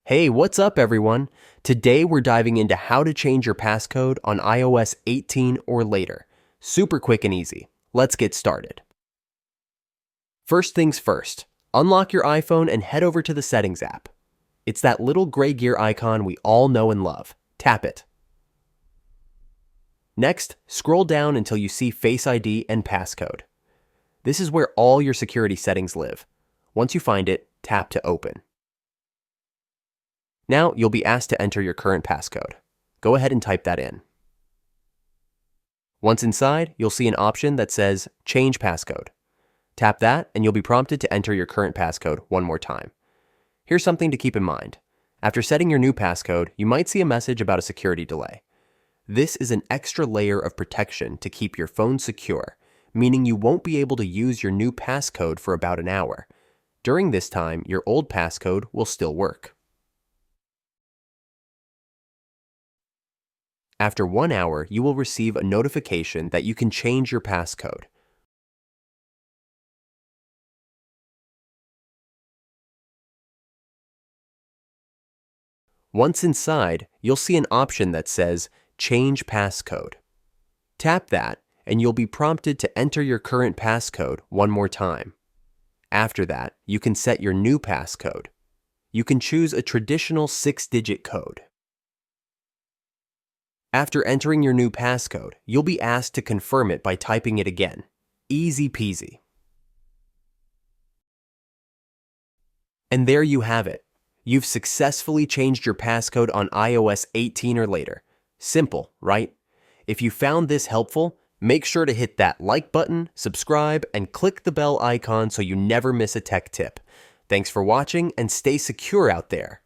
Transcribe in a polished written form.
Hey, what's up everyone? Today we're diving into how to change your passcode on iOS 18 or later. Super quick and easy. Let's get started. First things first, unlock your iPhone and head over to the Settings app. It's that little gray gear icon we all know and love. Tap it. Next, scroll down until you see Face ID and Passcode. This is where all your security settings live. Once you find it, tap to open. Now you'll be asked to enter your current passcode. Go ahead and type that in. Once inside, you'll see an option that says Change Passcode. Tap that and you'll be prompted to enter your current passcode one more time. Here's something to keep in mind. After setting your new passcode, you might see a message about a security delay. This is an extra layer of protection to keep your phone secure, meaning you won't be able to use your new passcode for about an hour. During this time, your old passcode will still work. After 1 hour, you will receive a notification that you can change your passcode. Once inside, you'll see an option that says Change Passcode. Tap that, and you'll be prompted to enter your current passcode one more time. After that, you can set your new passcode. You can choose a traditional 6-digit code. After entering your new passcode, you'll be asked to confirm it by typing it again. Easy peasy. And there you have it. You've successfully changed your passcode on iOS 18 or later. Simple, right? If you found this helpful, make sure to hit that like button, subscribe, and click the bell icon so you never miss a tech tip. Thanks for watching and stay secure out there.